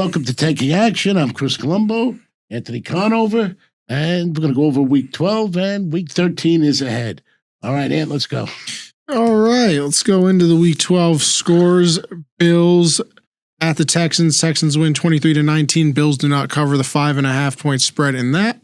welcome to Taking Action. I'm Chris Colombo, Anthony Conover, and we're going to go over Week 12, and Week 13 is ahead. All right, Ant, let's go. All right, let's go into the Week 12 scores. Bills at the Texans. Texans win 23-19. Bills do not cover the 5.5 point spread in that.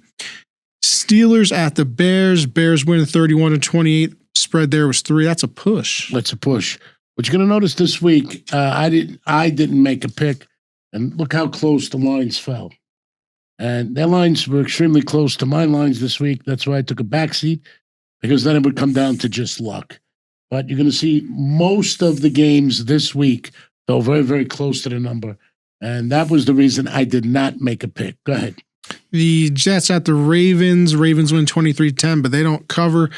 Steelers at the Bears. Bears win 31-28. Spread there was 3. That's a push. That's a push. But you're going to notice this week, I didn't make a pick, and look how close the lines fell. And their lines were extremely close to my lines this week. That's why I took a backseat, because then it would come down to just luck. But you're going to see most of the games this week go very, very close to the number. And that was the reason I did not make a pick. Go ahead. The Jets at the Ravens. Ravens win 23-10, but they don't cover.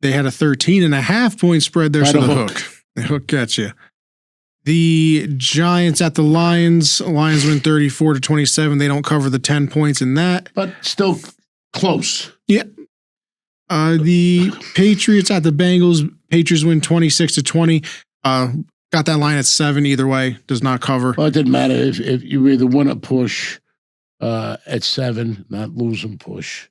They had a 13.5 point spread there, so the hook. The hook gets you. The Giants at the Lions. Lions win 34-27. They don't cover the 10 points in that. But still close. Yeah. The Patriots at the Bengals. Patriots win 26-20. Got that line at 7 either way. Does not cover. Well, it didn't matter if you either win a push at 7, not losing push.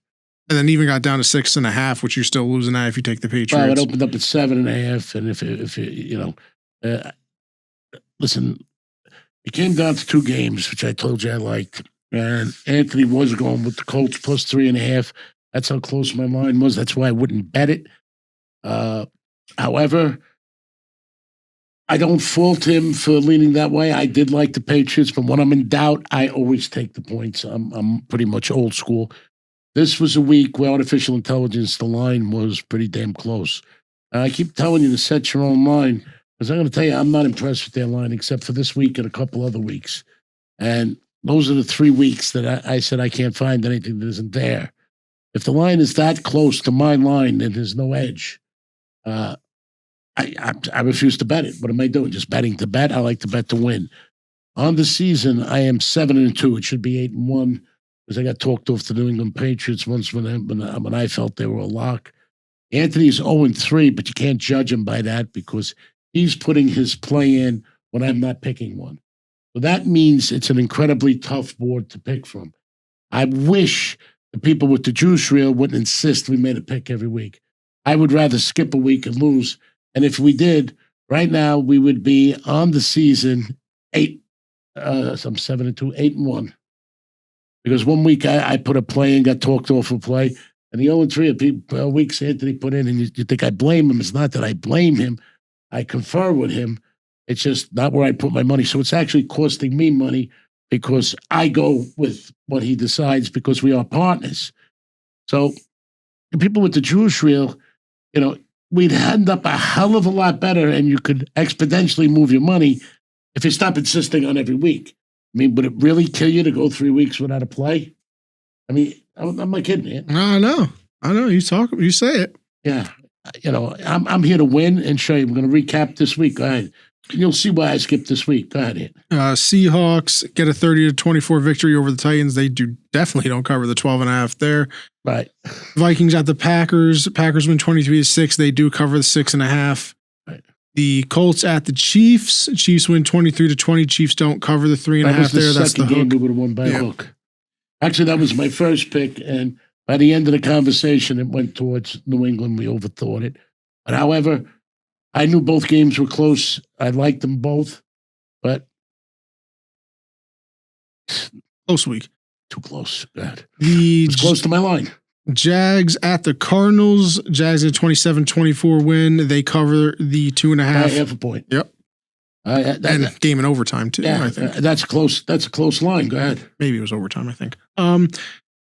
And then even got down to 6.5, which you're still losing at if you take the Patriots. Well, it opened up at 7.5, and if listen, it came down to 2 games, which I told you I liked, and Anthony was going with the Colts plus 3.5. That's how close my line was. That's why I wouldn't bet it. However, I don't fault him for leaning that way. I did like the Patriots, but when I'm in doubt, I always take the points. I'm pretty much old school. This was a week where artificial intelligence, the line was pretty damn close. I keep telling you to set your own line, because I'm going to tell you, I'm not impressed with their line except for this week and a couple other weeks. And those are the 3 weeks that I said I can't find anything that isn't there. If the line is that close to my line, then there's no edge. I refuse to bet it. What am I doing? Just betting to bet? I like to bet to win. On the season, I am 7-2. It should be 8-1. Because I got talked off the New England Patriots once when I felt they were a lock. Anthony's 0-3, but you can't judge him by that because he's putting his play in when I'm not picking one. So that means it's an incredibly tough board to pick from. I wish the people with the juice reel wouldn't insist we made a pick every week. I would rather skip a week and lose. And if we did, right now we would be on the season 8. I'm 7-2, 8-1. Because 1 week I put a play and got talked off a play, and the 0-3 weeks Anthony put in, and you think I blame him. It's not that I blame him. I confer with him. It's just not where I put my money. So it's actually costing me money because I go with what he decides because we are partners. So the people with the juice reel, we'd end up a hell of a lot better, and you could exponentially move your money if you stop insisting on every week. I mean, would it really kill you to go 3 weeks without a play? I mean, I'm not kidding, man. I know. You say it. Yeah. I'm here to win and show you. I'm going to recap this week. Go ahead. You'll see why I skipped this week. Go ahead, Ant. Seahawks get a 30-24 victory over the Titans. They definitely don't cover the 12.5 there. Right. Vikings at the Packers. Packers win 23-6. They do cover the 6.5. The Colts at the Chiefs. Chiefs win 23-20. Chiefs don't cover the 3.5 there. That's the game hook. we would have won by a hook. Actually, that was my first pick, and by the end of the conversation, it went towards New England. We overthought it. But however, I knew both games were close. I liked them both, but close week. Too close. God. It's close to my line. Jags at the Cardinals. Jags at 27-24 win. They cover the 2.5. Half a point. Yep. And game in overtime too. Yeah, I think that's close. That's a close line. Go ahead. Maybe it was overtime. I think.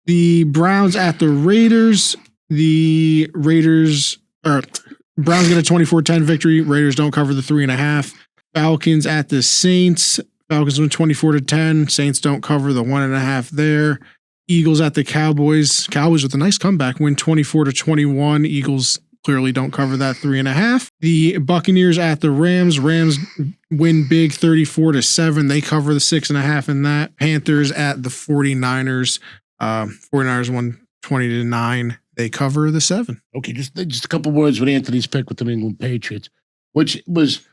The Browns at the Raiders. The Raiders Browns get a 24-10 victory. Raiders don't cover the 3.5. Falcons at the Saints. Falcons win 24-10. Saints don't cover the 1.5 there. Eagles at the Cowboys. Cowboys with a nice comeback, win 24-21. Eagles clearly don't cover that 3.5. The Buccaneers at the Rams. Rams win big 34-7. They cover the 6.5 in that. Panthers at the 49ers. 49ers won 20-9. They cover the 7. Okay, just a couple words with Anthony's pick with the New England Patriots, which was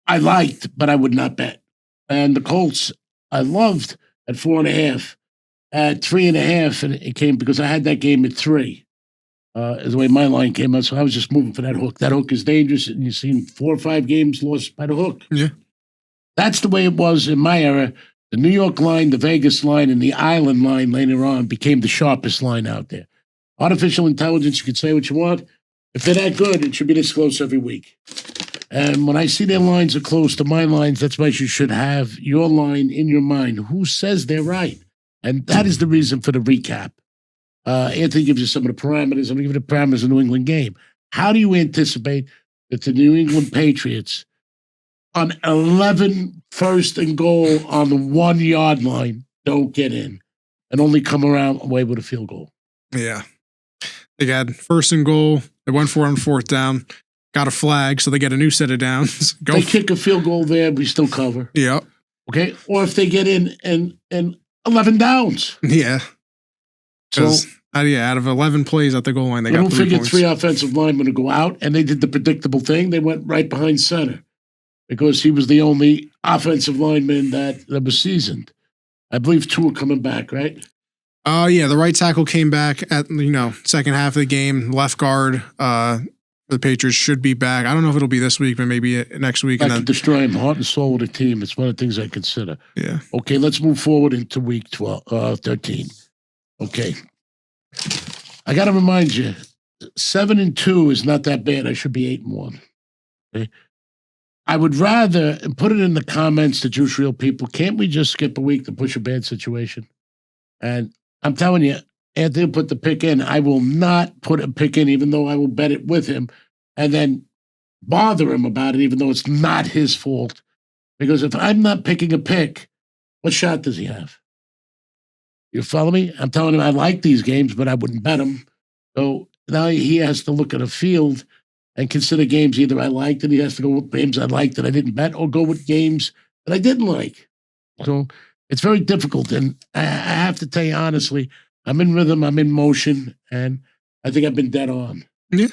I liked, but I would not bet. And the Colts, I loved, at 4.5. At 3.5, and it came because I had that game at 3. Is the way my line came out. So I was just moving for that hook. That hook is dangerous, and you've seen 4 or 5 games lost by the hook. Yeah. That's the way it was in my era. The New York line, the Vegas line, and the Island line later on became the sharpest line out there. Artificial intelligence, you can say what you want. If they're that good, it should be this close every week. And when I see their lines are close to my lines, that's why you should have your line in your mind. Who says they're right? And that is the reason for the recap. Anthony gives you some of the parameters. I'm going to give you the parameters of the New England game. How do you anticipate that the New England Patriots on 11 first and goal on the 1 yard line don't get in and only come around away with a field goal? Yeah. They got first and goal. They went for it on 4th down. Got a flag, so they get a new set of downs. They kick a field goal there, we still cover. Yep. Okay? Or if they get in and 11 downs. Yeah. So out of 11 plays at the goal line, they got 3 figured points. 3 offensive linemen to go out, and they did the predictable thing. They went right behind center because he was the only offensive lineman that was seasoned. I believe 2 are coming back, right? Yeah, the right tackle came back at second half of the game. Left guard for the Patriots should be back. I don't know if it'll be this week, but maybe next week. I can destroy him heart and soul of the team. It's one of the things I consider. Yeah. Okay, let's move forward into week 13. Okay. I got to remind you, 7-2 is not that bad. I should be 8-1. Okay. I would rather, and put it in the comments to Juice Real people, can't we just skip a week to push a bad situation? And I'm telling you, Anthony put the pick in. I will not put a pick in, even though I will bet it with him, and then bother him about it, even though it's not his fault. Because if I'm not picking a pick, what shot does he have? You follow me? I'm telling him I like these games, but I wouldn't bet them. So now he has to look at a field and consider games either I liked, and he has to go with games I liked that I didn't bet, or go with games that I didn't like. So it's very difficult. And I have to tell you honestly, I'm in rhythm, I'm in motion, and I think I've been dead on. Yeah.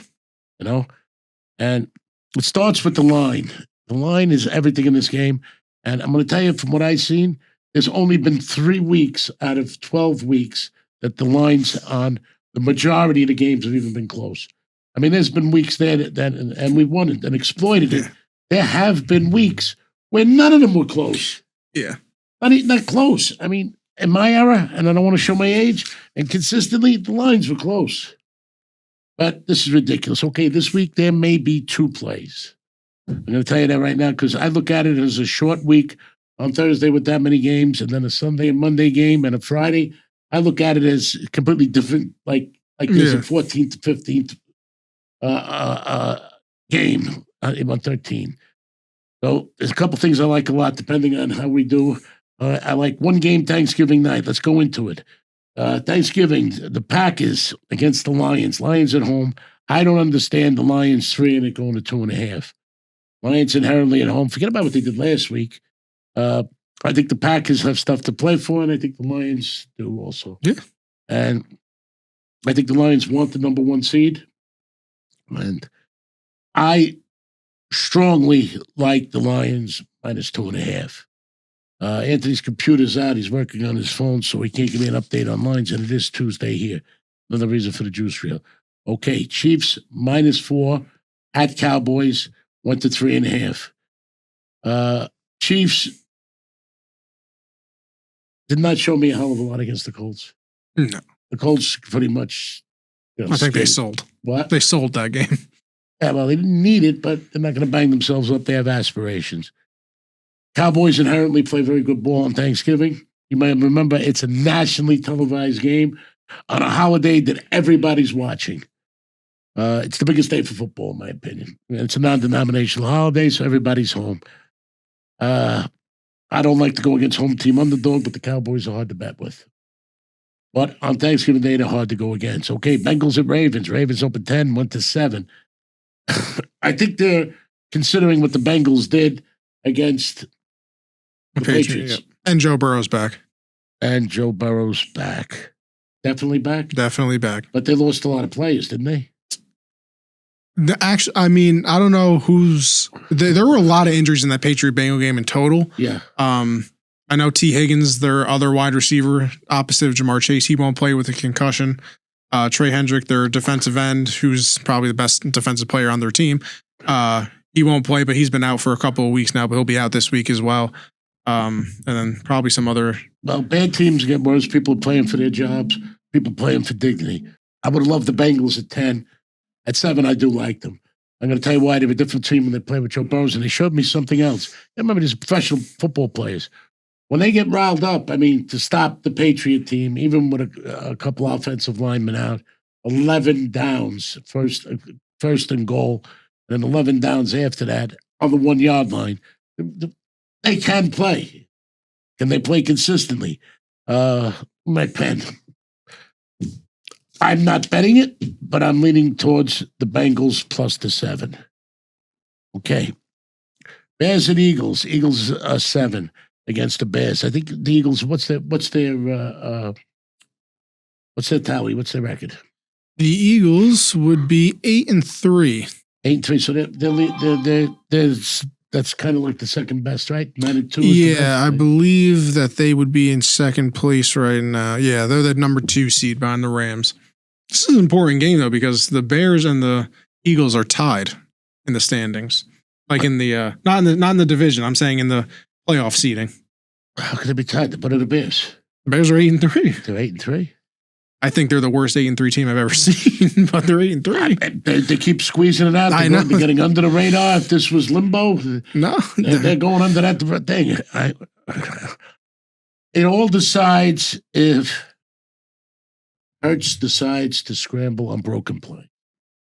And it starts with the line. The line is everything in this game. And I'm going to tell you from what I've seen, there's only been 3 weeks out of 12 weeks that the lines on the majority of the games have even been close. I mean, there's been weeks there and we won it and exploited it. There have been weeks where none of them were close. Yeah. Not close. I mean, in my era, and I don't want to show my age, and consistently, the lines were close. But this is ridiculous. Okay, this week there may be 2 plays. I'm going to tell you that right now because I look at it as a short week on Thursday with that many games, and then a Sunday and Monday game, and a Friday. I look at it as completely different, like there's a 14th to 15th game on 13. So there's a couple things I like a lot, depending on how we do. I like 1 game Thanksgiving night. Let's go into it. Thanksgiving, the Packers against the Lions. Lions at home. I don't understand the Lions 3 and it going to 2.5. Lions inherently at home. Forget about what they did last week. I think the Packers have stuff to play for, and I think the Lions do also. Yeah. And I think the Lions want the number 1 seed. And I strongly like the Lions minus 2.5. Anthony's computer's out. He's working on his phone, so he can't give me an update on lines, and it is Tuesday here. Another reason for the juice reel. Okay, Chiefs minus 4 at Cowboys went to 3.5. Chiefs did not show me a hell of a lot against the Colts. No. The Colts pretty much. I think they sold. What? They sold that game. Yeah, well, they didn't need it, but they're not going to bang themselves up. They have aspirations. Cowboys inherently play very good ball on Thanksgiving. You might remember it's a nationally televised game on a holiday that everybody's watching. It's the biggest day for football, in my opinion. It's a non-denominational holiday, so everybody's home. I don't like to go against home team underdog, but the Cowboys are hard to bet with. But on Thanksgiving Day, they're hard to go against. Okay, Bengals at Ravens. Ravens opened 10, went to 7. I think they're considering what the Bengals did against the Patriots. Yeah. And Joe Burrow's back. And Joe Burrow's back. Definitely back? Definitely back. But they lost a lot of players, didn't they? Actually, I mean, I don't know who's... There were a lot of injuries in that Patriot-Bengal game in total. Yeah. I know T. Higgins, their other wide receiver, opposite of Jamar Chase, he won't play with a concussion. Trey Hendrick, their defensive end, who's probably the best defensive player on their team, he won't play, but he's been out for a couple of weeks now, but he'll be out this week as well. And then probably some other. Well, bad teams get worse. People are playing for their jobs. People playing for dignity. I would have loved the Bengals at 10. At 7, I do like them. I'm going to tell you why. They have a different team when they play with Joe Burrows, and they showed me something else. I remember these professional football players. When they get riled up, I mean, to stop the Patriot team, even with a couple offensive linemen out, 11 downs, first and goal, and then 11 downs after that on the 1 yard line. They can play. Can they play consistently? My pen. I'm not betting it, but I'm leaning towards the Bengals plus the 7. Okay. Bears and Eagles. Eagles are 7 against the Bears. I think the Eagles, what's their tally? What's their record? The Eagles would be 8-3. 8-3. So that's kind of like the second best, right? 9-2. Yeah, I believe that they would be in second place right now. Yeah, they're the number 2 seed behind the Rams. This is an important game though, because the Bears and the Eagles are tied in the standings. Like in the not in the division. I'm saying in the playoff seeding. How could they be tied? What are the Bears? The Bears are 8-3. They're 8-3. I think they're the worst 8-3 team I've ever seen, but they're 8-3. They keep squeezing it out. They're getting under the radar. If this was limbo, no, they're going under that thing. It all decides if Hurts decides to scramble on broken play.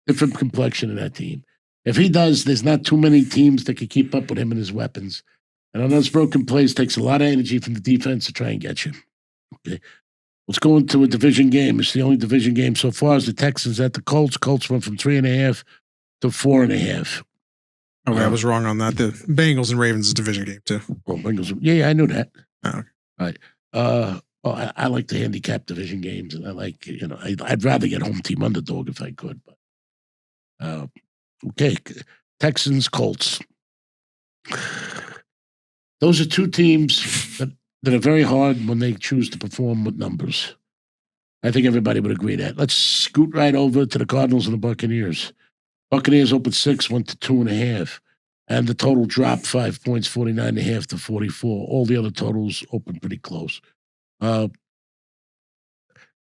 Different complexion in that team. If he does, there's not too many teams that can keep up with him and his weapons. And on those broken plays, takes a lot of energy from the defense to try and get you. Okay. Let's go into a division game. It's the only division game so far is the Texans at the Colts. Colts went from 3.5 to 4.5. Okay, I was wrong on that. The Bengals and Ravens is a division game too. Well, Bengals. Yeah, I knew that. Oh, okay. All right. Well, I like the handicap division games, and I like, I'd rather get home team underdog if I could. But okay, Texans, Colts. Those are two teams that are very hard when they choose to perform with numbers. I think everybody would agree that. Let's scoot right over to the Cardinals and the Buccaneers. Buccaneers opened 6, went to 2.5. And the total dropped 5 points, 49.5 to 44. All the other totals opened pretty close. I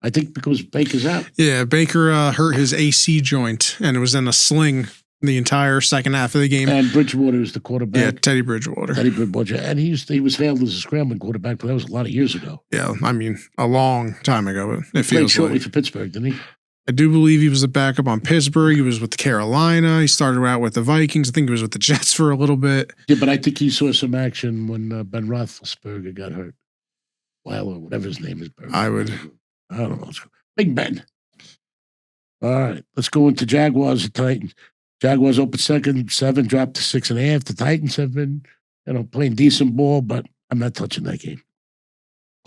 think because Baker's out. Yeah, Baker hurt his AC joint, and it was in a sling the entire second half of the game. And Bridgewater is the quarterback. Yeah, Teddy Bridgewater. And he was hailed as a scrambling quarterback, but that was a lot of years ago. Yeah, I mean, a long time ago. But it played shortly for Pittsburgh, didn't he? I do believe he was a backup on Pittsburgh. He was with Carolina. He started out with the Vikings. I think he was with the Jets for a little bit. Yeah, but I think he saw some action when Ben Roethlisberger got hurt. Well, or whatever his name is. I don't know. Big Ben. All right, let's go into Jaguars and Titans. Jaguars opened 2nd, 7, dropped to 6.5. The Titans have been, playing decent ball, but I'm not touching that game.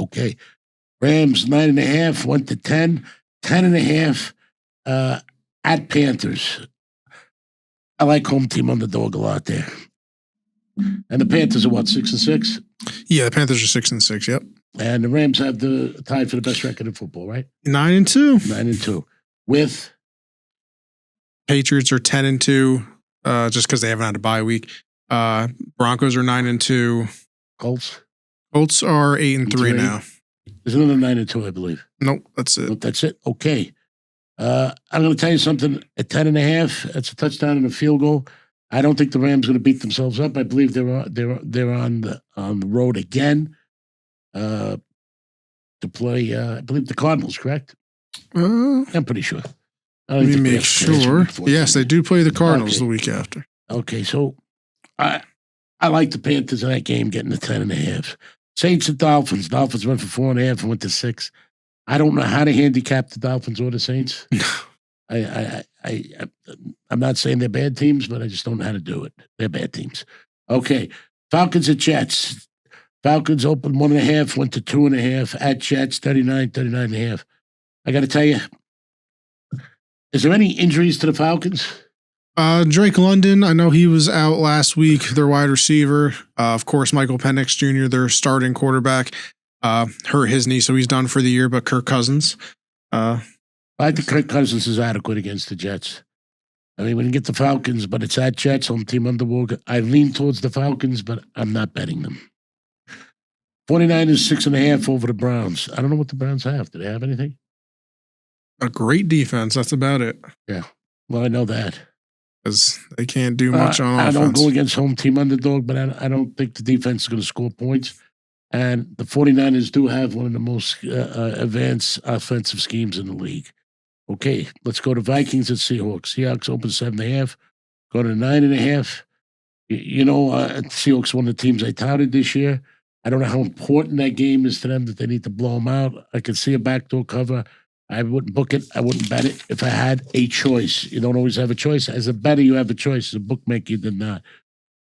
Okay. Rams 9.5, went to 10, 10.5 at Panthers. I like home team underdog a lot there. And the Panthers are what, 6-6? Yeah, the Panthers are 6-6, yep. And the Rams have the tied for the best record in football, right? 9-2. 9-2. With Patriots are 10-2, just because they haven't had a bye week. Broncos are 9-2. Colts are 8-3 now. There's another 9-2, I believe. Nope, that's it. Nope, that's it. Okay. I'm going to tell you something. At 10.5, that's a touchdown and a field goal. I don't think the Rams are going to beat themselves up. I believe they're on the road again to play. I believe the Cardinals, correct? I'm pretty sure. Let me make sure. Yes, they do play the Cardinals the week after. Okay, so I like the Panthers in that game getting the 10.5. Saints and Dolphins. Dolphins went for 4.5 and went to 6. I don't know how to handicap the Dolphins or the Saints. I'm not saying they're bad teams, but I just don't know how to do it. They're bad teams. Okay, Falcons at Jets. Falcons opened 1.5, went to 2.5 at Jets, 39.5. I got to tell you, is there any injuries to the Falcons? Drake London, I know he was out last week, their wide receiver. Of course, Michael Penix Jr., their starting quarterback, hurt his knee, so he's done for the year, but Kirk Cousins. I think Kirk Cousins is adequate against the Jets. I mean, we can get the Falcons, but it's at Jets, home team underdog. I lean towards the Falcons, but I'm not betting them. 49ers 6.5 over the Browns. I don't know what the Browns have. Do they have anything? A great defense. That's about it. Yeah. Well, I know that. Because they can't do much on offense. I don't go against home team underdog, but I don't think the defense is going to score points. And the 49ers do have one of the most advanced offensive schemes in the league. Okay, let's go to Vikings and Seahawks. Seahawks open 7.5. Go to 9.5. Seahawks one of the teams I touted this year. I don't know how important that game is to them that they need to blow them out. I could see a backdoor cover. I wouldn't book it. I wouldn't bet it if I had a choice. You don't always have a choice. As a bettor, you have a choice. As a bookmaker, you did not.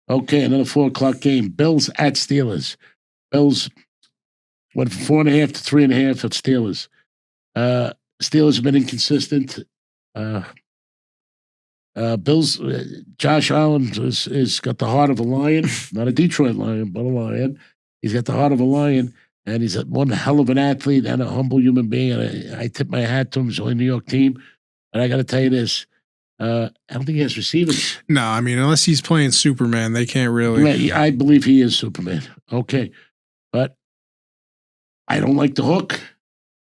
Okay, another 4:00 game. Bills at Steelers. Bills went from 4.5 to 3.5 at Steelers. Steelers have been inconsistent. Bills, Josh Allen is got the heart of a lion, not a Detroit lion, but a lion. He's got the heart of a lion, and he's one hell of an athlete and a humble human being. And I tip my hat to him. He's only a New York team. And I got to tell you this. I don't think he has receivers. No, I mean, unless he's playing Superman, they can't really. I believe he is Superman. Okay. But I don't like the hook,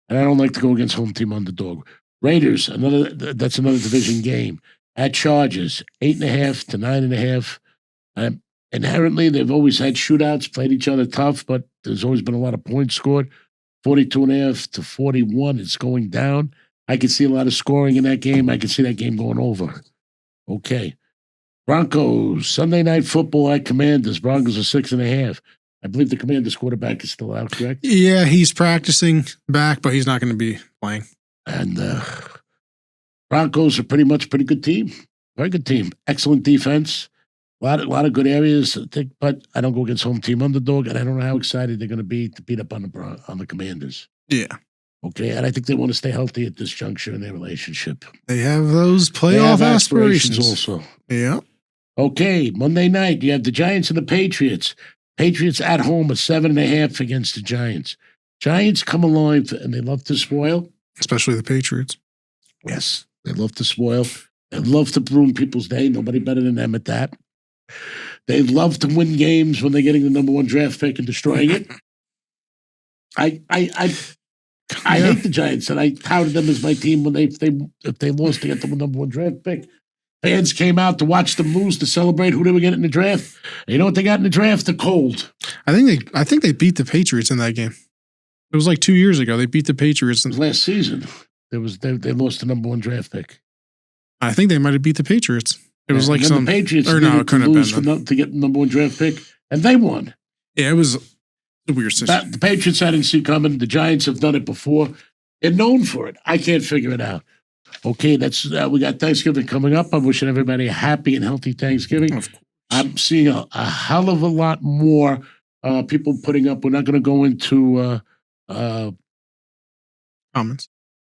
and I don't like to go against home team underdog. Raiders, that's another division game. At Chargers, 8.5 to 9.5. Inherently, they've always had shootouts, played each other tough, but there's always been a lot of points scored. 42.5 to 41. It's going down. I can see a lot of scoring in that game. I can see that game going over. Okay. Broncos, Sunday Night Football at Commanders. Broncos are 6.5. I believe the Commanders quarterback is still out, correct? Yeah, he's practicing back, but he's not going to be playing. And Broncos are pretty good team. Very good team. Excellent defense. A lot of good areas, I think, but I don't go against home team underdog, and I don't know how excited they're going to be to beat up on the Commanders. Yeah. Okay, and I think they want to stay healthy at this juncture in their relationship. They have those playoff aspirations also. Yeah. Okay, Monday night, you have the Giants and the Patriots. Patriots at home are 7.5 against the Giants. Giants come alive, and they love to spoil. Especially the Patriots. Yes, they love to spoil. They love to ruin people's day. Nobody better than them at that. They love to win games when they're getting the number 1 draft pick and destroying it. I hate the Giants, and I touted them as my team when if they lost to get the number 1 draft pick. Fans came out to watch them lose to celebrate who they were getting in the draft. And you know what they got in the draft? The cold. I think they beat the Patriots in that game. It was like 2 years ago. They beat the Patriots last season. They lost the number 1 draft pick. I think they might have beat the Patriots. It was like some the Patriots or no, it couldn't have been to get the number 1 draft pick, and they won. Yeah, it was a weird system. The Patriots I didn't see coming. The Giants have done it before. They're known for it. I can't figure it out. Okay, that's we got Thanksgiving coming up. I'm wishing everybody a happy and healthy Thanksgiving. I'm seeing a hell of a lot more people putting up. We're not going to go into comments.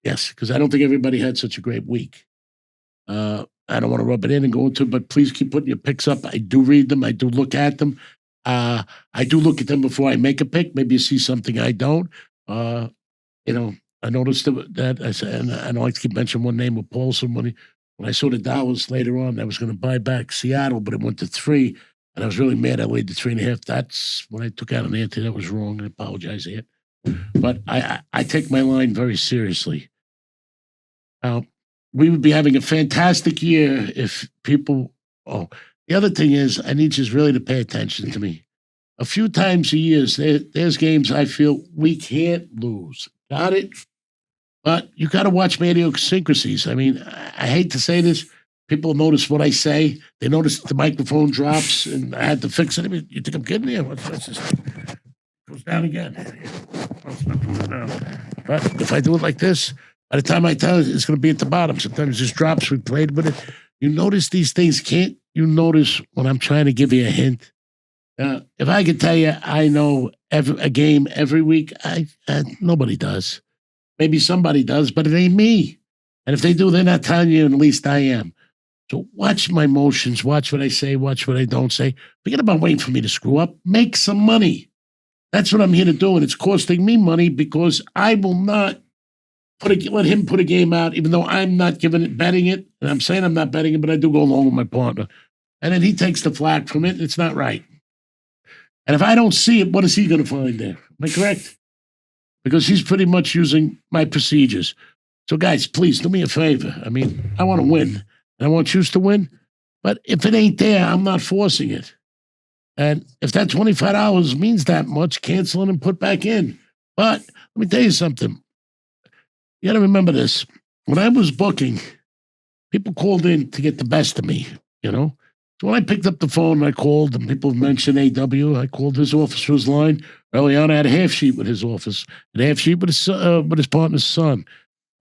Yes, because I don't think everybody had such a great week. I don't want to rub it in and go into it, but please keep putting your picks up. I do read them. I do look at them. I do look at them before I make a pick. Maybe you see something I don't. I noticed that I said, and I don't like to keep mentioning one name with Paulson. When I saw the Dallas later on, I was going to buy back Seattle, but it went to 3, and I was really mad. I laid the 3.5. That's when I took out an ante. That was wrong. I apologize here. But I take my line very seriously. We would be having a fantastic year if people. Oh, the other thing is, I need you really to pay attention to me. A few times a year, there's games I feel we can't lose. Got it? But you got to watch my idiosyncrasies. I mean, I hate to say this. People notice what I say. They notice the microphone drops, and I had to fix it. I mean, you think I'm kidding you? What's this? Goes down again. But if I do it like this, by the time I tell it, it's going to be at the bottom. Sometimes it just drops. We played with it. You notice these things. Can't you notice when I'm trying to give you a hint? If I could tell you, I know a game every week. Nobody does. Maybe somebody does, but it ain't me. And if they do, they're not telling you, and at least I am. So watch my motions, watch what I say, watch what I don't say. Forget about waiting for me to screw up. Make some money. That's what I'm here to do, and it's costing me money because I will not let him put a game out, even though I'm not betting it. And I'm saying I'm not betting it, but I do go along with my partner. And then he takes the flack from it. It's not right. And if I don't see it, what is he going to find there? Am I correct? Because he's pretty much using my procedures. So, guys, please do me a favor. I mean, I want to win, and I want you to win. But if it ain't there, I'm not forcing it. And if that $25 means that much, cancel it and put back in. But let me tell you something. You got to remember this. When I was booking, people called in to get the best of me, you know? So when I picked up the phone and I called, and people mentioned AW, I called his office for his line. Early on, I had a half sheet with his office, and a half sheet with his partner's son.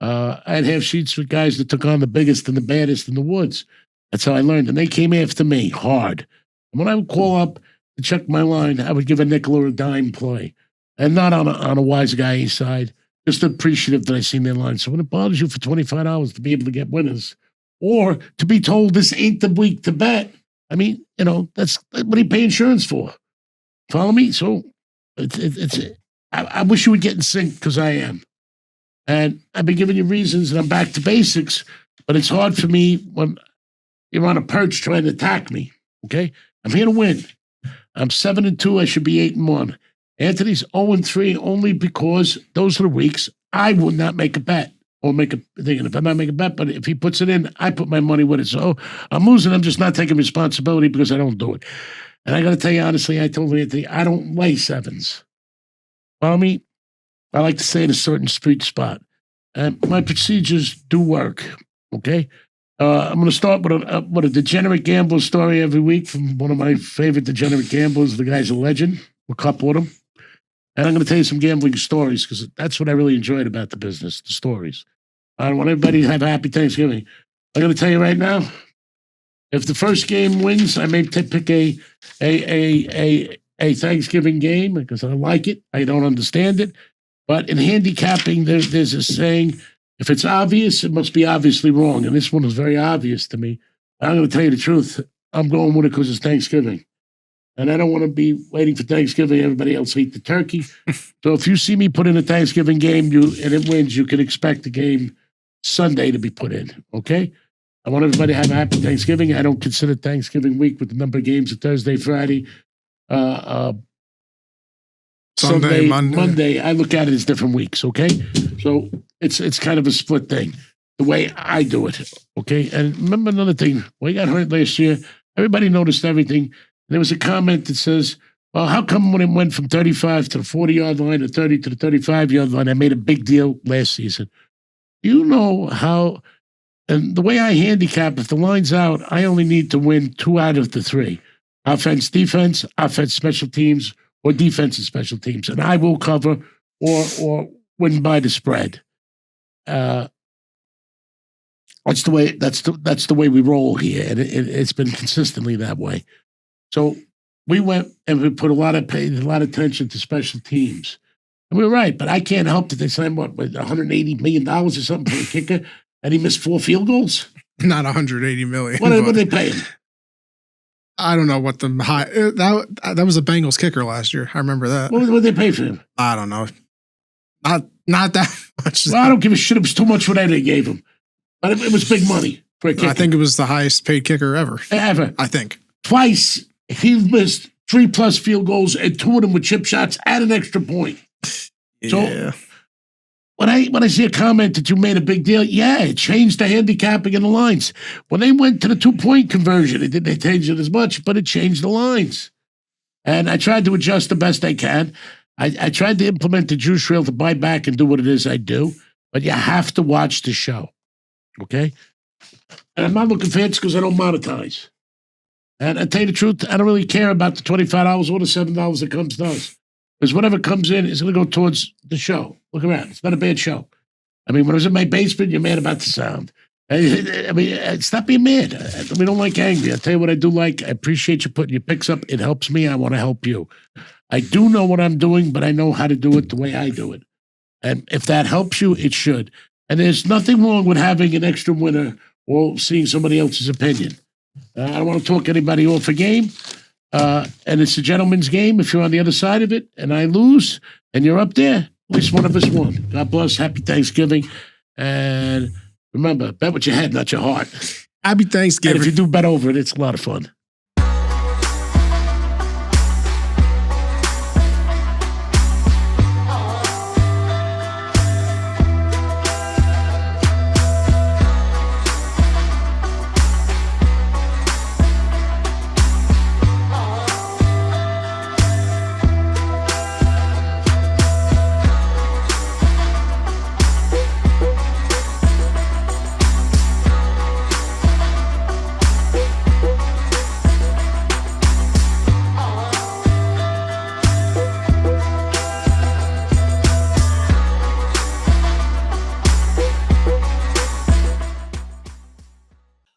I had half sheets with guys that took on the biggest and the baddest in the woods. That's how I learned. And they came after me hard. And when I would call up to check my line, I would give a nickel or a dime play. And not on a wise guy side, just appreciative that I seen their line. So when it bothers you for $25 to be able to get winners, or to be told this ain't the week to bet, I mean, you know, that's what he pay insurance for. Follow me? So I wish you would get in sync because I am. And I've been giving you reasons and I'm back to basics, but it's hard for me when you're on a perch trying to attack me. Okay? I'm here to win. I'm 7-2. I should be 8-1. Anthony's 0-3 only because those are the weeks I would not make a bet or make a thing. And if I not make a bet, but if he puts it in, I put my money with it. So I'm losing. I'm just not taking responsibility because I don't do it. And I got to tell you honestly, I told Anthony, I don't lay sevens. Follow me? I like to stay in a certain sweet spot. And my procedures do work. Okay? I'm going to start with a degenerate gambler story every week from one of my favorite degenerate gamblers. The guy's a legend. We'll couple with him. And I'm going to tell you some gambling stories because that's what I really enjoyed about the business, the stories. I want everybody to have a happy Thanksgiving. I'm going to tell you right now, if the first game wins, I may pick a Thanksgiving game because I like it. I don't understand it. But in handicapping, there's a saying, if it's obvious, it must be obviously wrong. And this one is very obvious to me. I'm going to tell you the truth. I'm going with it because it's Thanksgiving. And I don't want to be waiting for Thanksgiving. Everybody else eat the turkey. So if you see me put in a Thanksgiving game and it wins, you can expect the game Sunday to be put in. Okay? I want everybody to have a happy Thanksgiving. I don't consider Thanksgiving week with the number of games of Thursday, Friday, Sunday, Monday. I look at it as different weeks. Okay? So it's kind of a split thing, the way I do it. Okay? And remember another thing. When he got hurt last year, everybody noticed everything. There was a comment that says, well, how come when it went from 35 to the 40-yard line or 30 to the 35-yard line, I made a big deal last season? You know how, and the way I handicap, if the line's out, I only need to win 2 out of the 3. Offense, defense, special teams, or defense and special teams. And I will cover or win by the spread. That's the way we roll here. And it's been consistently that way. So we went and we put a lot of attention to special teams. And we were right, but I can't help that they signed, with $180 million or something for a kicker, and he missed 4 field goals? Not $180 million. What are they paying? I don't know what the high... That was a Bengals kicker last year. I remember that. What did they pay for him? I don't know. Not that much. Well, I don't give a shit. It was too much what they gave him. But it was big money for a kicker. I think it was the highest paid kicker ever. Ever. I think. Twice. He missed 3+ field goals and 2 of them with chip shots at an extra point. Yeah. So when I see a comment that you made a big deal, yeah, it changed the handicapping in the lines. When they went to the 2-point conversion, it didn't change it as much, but it changed the lines. And I tried to adjust the best I can. I tried to implement the juice reel to buy back and do what it is I do, but you have to watch the show, okay? And I'm not looking fancy because I don't monetize. And I tell you the truth, I don't really care about the $25 or the $7 that comes to us. Because whatever comes in is going to go towards the show. Look around. It's not a bad show. I mean, when I was in my basement, you're mad about the sound. I mean, stop being mad. We don't like angry. I'll tell you what I do like. I appreciate you putting your picks up. It helps me. I want to help you. I do know what I'm doing, but I know how to do it the way I do it. And if that helps you, it should. And there's nothing wrong with having an extra winner or seeing somebody else's opinion. I don't want to talk anybody off a game. And it's a gentleman's game if you're on the other side of it and I lose and you're up there, at least one of us won. God bless. Happy Thanksgiving. And remember, bet with your head, not your heart. Happy And Thanksgiving. if you do bet over it, it's a lot of fun.